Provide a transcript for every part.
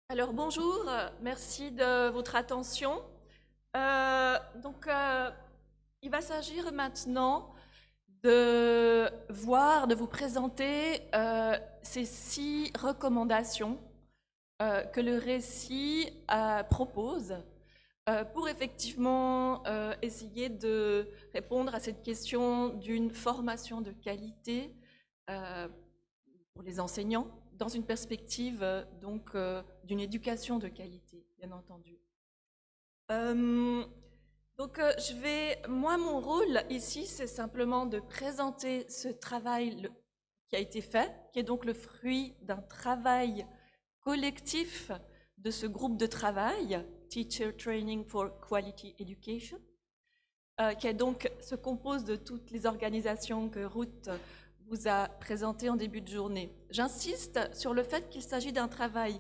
Alors bonjour, merci de votre attention. Il va s'agir maintenant de vous présenter ces 6 recommandations que le récit propose pour effectivement essayer de répondre à cette question d'une formation de qualité euh, pour les enseignants dans une perspective d'une éducation de qualité, bien entendu. Moi, mon rôle ici, c'est simplement de présenter ce travail qui a été fait, qui est donc le fruit d'un travail collectif de ce groupe de travail, Teacher Training for Quality Education, qui se compose de toutes les organisations que Ruth vous a présentées en début de journée. J'insiste sur le fait qu'il s'agit d'un travail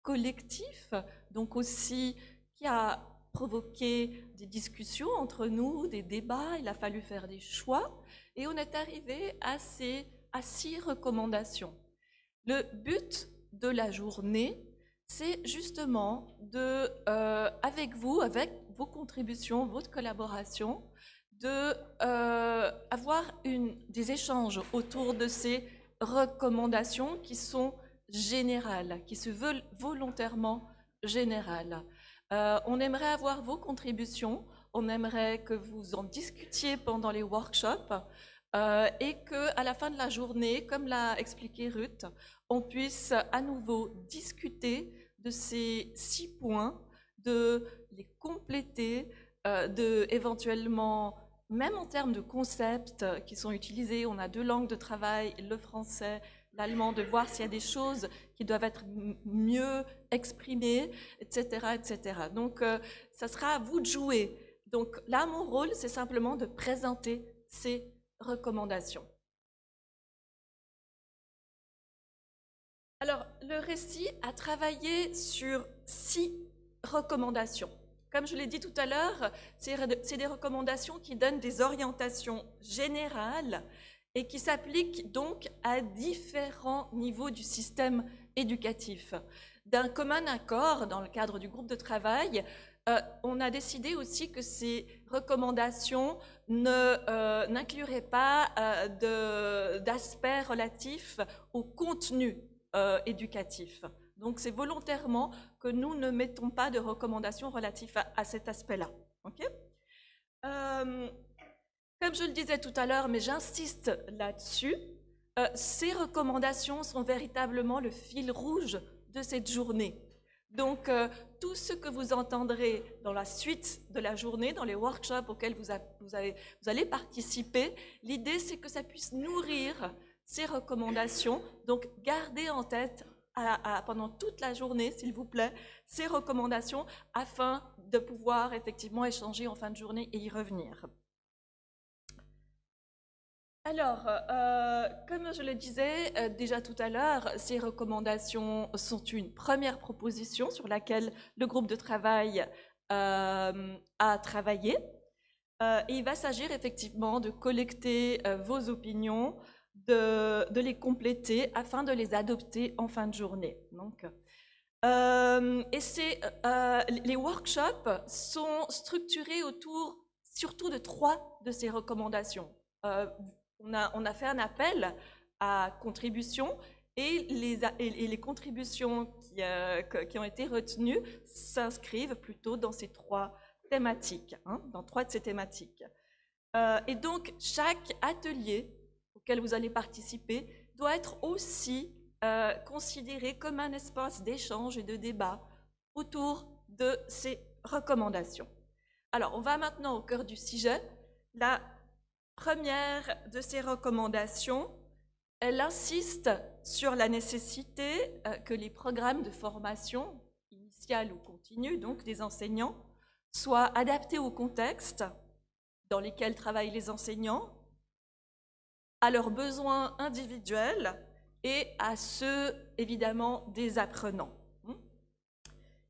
collectif, donc aussi qui a provoqué des discussions entre nous, des débats, il a fallu faire des choix, et on est arrivé à 6 recommandations. Le but de la journée, c'est justement avec vous, avec vos contributions, votre collaboration, avoir des échanges autour de ces recommandations qui sont générales, qui se veulent volontairement générales. On aimerait avoir vos contributions, on aimerait que vous en discutiez pendant les workshops et qu'à la fin de la journée, comme l'a expliqué Ruth, on puisse à nouveau discuter de ces 6 points, de les compléter, éventuellement, même en termes de concepts qui sont utilisés, on a 2 langues de travail, le français, l'allemand, de voir s'il y a des choses qui doivent être mieux exprimées, etc. etc. Donc, ça sera à vous de jouer. Donc là, mon rôle, c'est simplement de présenter ces recommandations. Alors, le récit a travaillé sur 6 recommandations. Comme je l'ai dit tout à l'heure, c'est des recommandations qui donnent des orientations générales et qui s'appliquent donc à différents niveaux du système éducatif. D'un commun accord, dans le cadre du groupe de travail, on a décidé aussi que ces recommandations n'incluraient pas d'aspects relatifs au contenu éducatif. Donc c'est volontairement que nous ne mettons pas de recommandations relatives à cet aspect-là. Okay, comme je le disais tout à l'heure, mais j'insiste là-dessus, ces recommandations sont véritablement le fil rouge de cette journée. Donc, tout ce que vous entendrez dans la suite de la journée, dans les workshops auxquels vous allez participer, l'idée c'est que ça puisse nourrir ces recommandations. Donc, gardez en tête pendant toute la journée, s'il vous plaît, ces recommandations afin de pouvoir effectivement échanger en fin de journée et y revenir. Alors, comme je le disais déjà tout à l'heure, ces recommandations sont une première proposition sur laquelle le groupe de travail a travaillé. Et il va s'agir effectivement de collecter vos opinions, de les compléter afin de les adopter en fin de journée. Donc, les workshops sont structurés autour surtout de 3 de ces recommandations. On a fait un appel à contributions et les contributions qui ont été retenues s'inscrivent plutôt dans ces 3 thématiques, dans 3 de ces thématiques. Et donc, chaque atelier auquel vous allez participer doit être aussi considéré comme un espace d'échange et de débat autour de ces recommandations. Alors, on va maintenant au cœur du sujet. La première de ces recommandations, elle insiste sur la nécessité que les programmes de formation initiale ou continue, donc des enseignants, soient adaptés au contexte dans lesquels travaillent les enseignants, à leurs besoins individuels et à ceux, évidemment, des apprenants.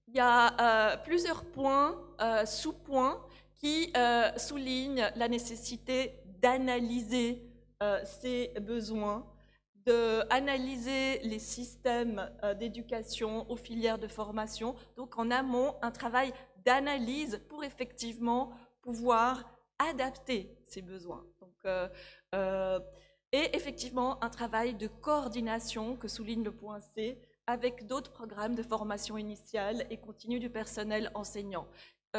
Il y a plusieurs points, sous-points, qui soulignent la nécessité d'analyser ces besoins, d'analyser les systèmes d'éducation aux filières de formation. Donc en amont, un travail d'analyse pour effectivement pouvoir adapter ces besoins. Donc, et effectivement, un travail de coordination que souligne le point C avec d'autres programmes de formation initiale et continue du personnel enseignant.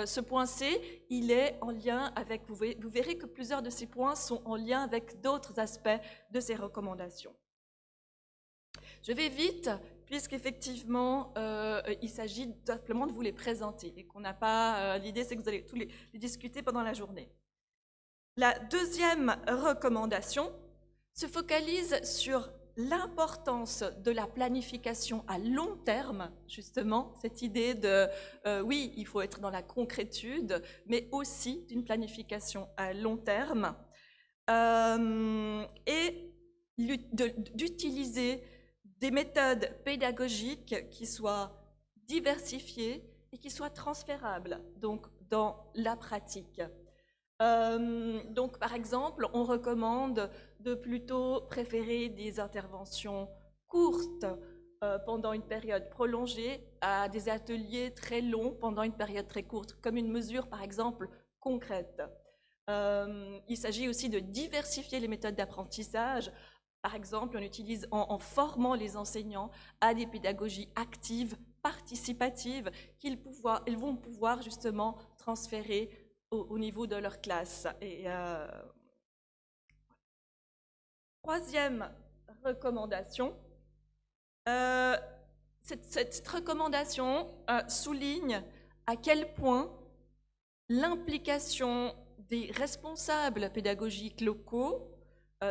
Ce point C, il est en lien avec, vous verrez que plusieurs de ces points sont en lien avec d'autres aspects de ces recommandations. Je vais vite, puisqu'effectivement, il s'agit simplement de vous les présenter et qu'on n'a pas... L'idée, c'est que vous allez tous les discuter pendant la journée. La deuxième recommandation se focalise sur l'importance de la planification à long terme, justement, cette idée de, oui, il faut être dans la concrétude, mais aussi d'une planification à long terme, et d'utiliser des méthodes pédagogiques qui soient diversifiées et qui soient transférables, donc dans la pratique. Donc, par exemple, on recommande de plutôt préférer des interventions courtes pendant une période prolongée à des ateliers très longs pendant une période très courte, comme une mesure, par exemple, concrète. Il s'agit aussi de diversifier les méthodes d'apprentissage. Par exemple, on utilise en formant les enseignants à des pédagogies actives, participatives, qu'ils vont pouvoir justement transférer au niveau de leur classe. Et, troisième recommandation, cette recommandation souligne à quel point l'implication des responsables pédagogiques locaux,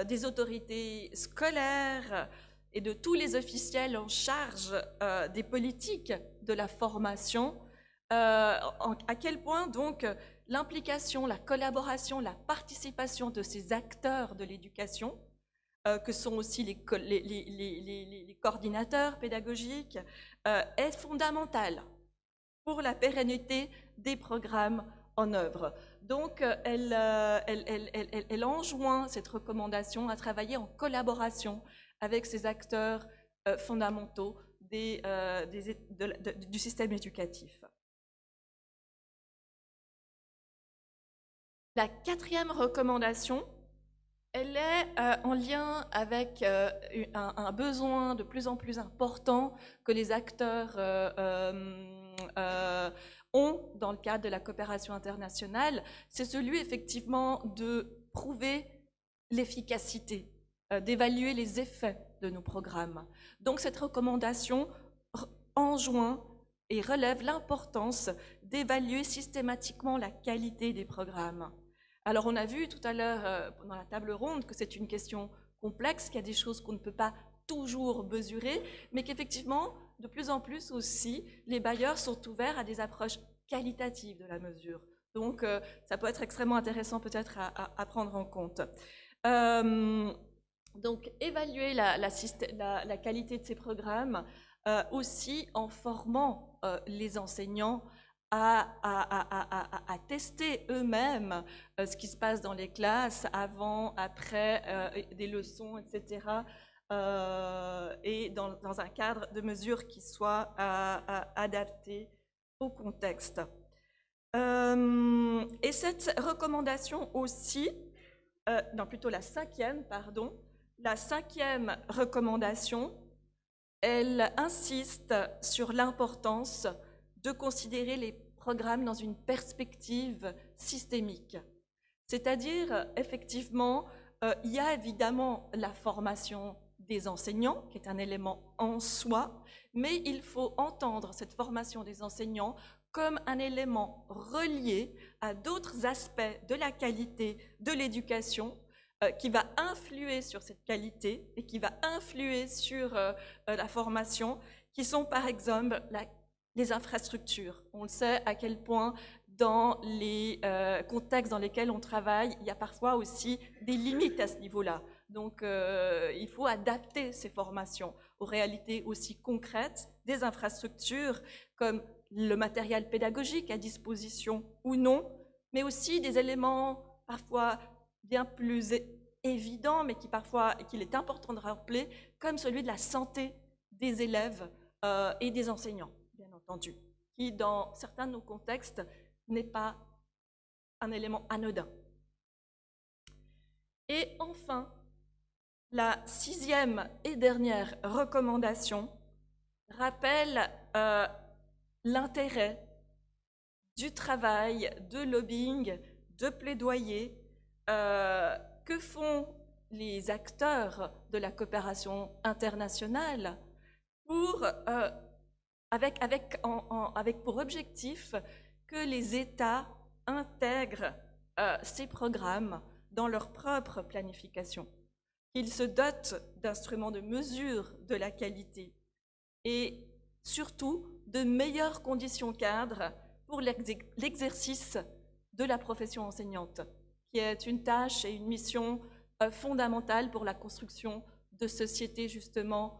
des autorités scolaires et de tous les officiels en charge des politiques de la formation, à quel point donc l'implication, la collaboration, la participation de ces acteurs de l'éducation, que sont aussi les coordinateurs pédagogiques, est fondamentale pour la pérennité des programmes en œuvre. Donc, elle enjoint cette recommandation à travailler en collaboration avec ces acteurs fondamentaux du système éducatif. La quatrième recommandation, elle est en lien avec un besoin de plus en plus important que les acteurs ont dans le cadre de la coopération internationale. C'est celui effectivement de prouver l'efficacité, d'évaluer les effets de nos programmes. Donc cette recommandation enjoint et relève l'importance d'évaluer systématiquement la qualité des programmes. Alors on a vu tout à l'heure pendant la table ronde que c'est une question complexe, qu'il y a des choses qu'on ne peut pas toujours mesurer, mais qu'effectivement, de plus en plus aussi, les bailleurs sont ouverts à des approches qualitatives de la mesure. Donc ça peut être extrêmement intéressant peut-être à prendre en compte. Donc évaluer la qualité de ces programmes aussi en formant les enseignants à tester eux-mêmes ce qui se passe dans les classes avant, après des leçons, etc. Et dans un cadre de mesure qui soit adapté au contexte. Et cette recommandation aussi, non plutôt la cinquième recommandation, elle insiste sur l'importance de considérer les programmes dans une perspective systémique. C'est-à-dire, effectivement, il y a évidemment la formation des enseignants, qui est un élément en soi, mais il faut entendre cette formation des enseignants comme un élément relié à d'autres aspects de la qualité de l'éducation, qui va influer sur cette qualité et qui va influer sur la formation, qui sont par exemple les infrastructures. On le sait à quel point dans les contextes dans lesquels on travaille, il y a parfois aussi des limites à ce niveau-là. Donc, il faut adapter ces formations aux réalités aussi concrètes des infrastructures, comme le matériel pédagogique à disposition ou non, mais aussi des éléments parfois bien plus évident, mais qu'il est important de rappeler, comme celui de la santé des élèves et des enseignants, bien entendu, qui, dans certains de nos contextes, n'est pas un élément anodin. Et enfin, la 6e et dernière recommandation rappelle l'intérêt du travail, de lobbying, de plaidoyer que font les acteurs de la coopération internationale avec pour objectif que les États intègrent ces programmes dans leur propre planification, qu'ils se dotent d'instruments de mesure de la qualité et surtout de meilleures conditions cadres pour l'exercice de la profession enseignante, qui est une tâche et une mission fondamentale pour la construction de sociétés justement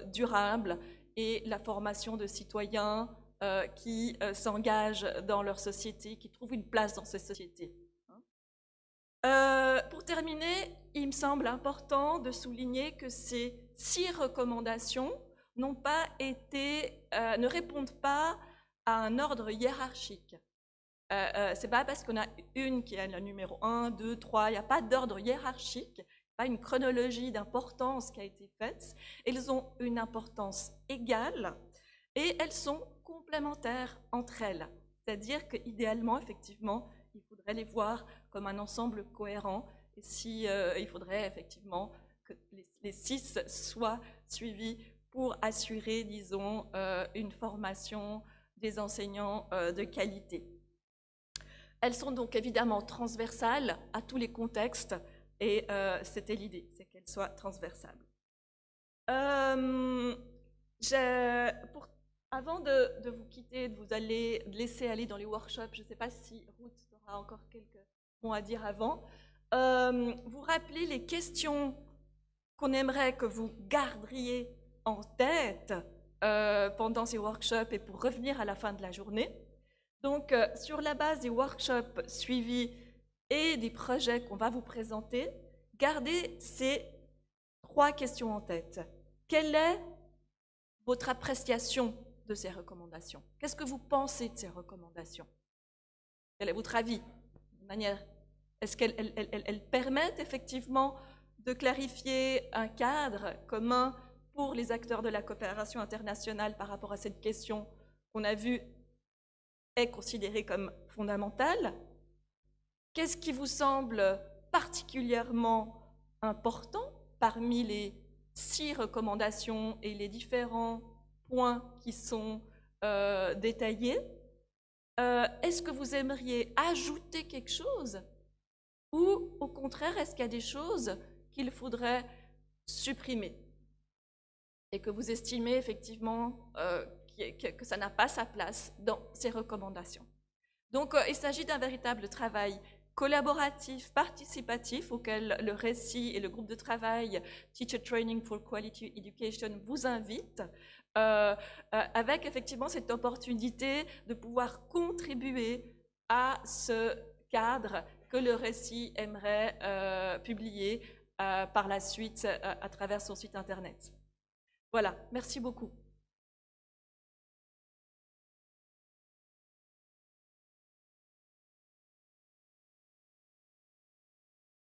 durables et la formation de citoyens qui s'engagent dans leur société, qui trouvent une place dans ces sociétés. Pour terminer, il me semble important de souligner que ces 6 recommandations ne répondent pas à un ordre hiérarchique. C'est pas parce qu'on a une qui est la numéro 1, 2, 3, il n'y a pas d'ordre hiérarchique, pas une chronologie d'importance qui a été faite. Elles ont une importance égale et elles sont complémentaires entre elles. C'est-à-dire qu'idéalement, effectivement, il faudrait les voir comme un ensemble cohérent et il faudrait effectivement que les 6 soient suivis pour assurer, disons, une formation des enseignants de qualité. Elles sont donc évidemment transversales à tous les contextes et c'était l'idée, c'est qu'elles soient transversales. Avant de vous quitter, de vous laisser aller dans les workshops, je ne sais pas si Ruth aura encore quelques mots à dire avant, vous rappelez les questions qu'on aimerait que vous garderiez en tête pendant ces workshops et pour revenir à la fin de la journée. Donc, sur la base des workshops suivis et des projets qu'on va vous présenter, gardez ces 3 questions en tête. Quelle est votre appréciation de ces recommandations? Qu'est-ce que vous pensez de ces recommandations? Quel est votre avis? Est-ce qu'elles permettent effectivement de clarifier un cadre commun pour les acteurs de la coopération internationale par rapport à cette question qu'on a vue est considérée comme fondamentale? Qu'est-ce qui vous semble particulièrement important parmi les 6 recommandations et les différents points qui sont détaillés? Est-ce que vous aimeriez ajouter quelque chose? Ou au contraire, est-ce qu'il y a des choses qu'il faudrait supprimer et que vous estimez effectivement que ça n'a pas sa place dans ces recommandations? Donc, il s'agit d'un véritable travail collaboratif, participatif, auquel le récit et le groupe de travail Teacher Training for Quality Education vous invitent, avec effectivement cette opportunité de pouvoir contribuer à ce cadre que le récit aimerait publier par la suite à travers son site internet. Voilà, merci beaucoup.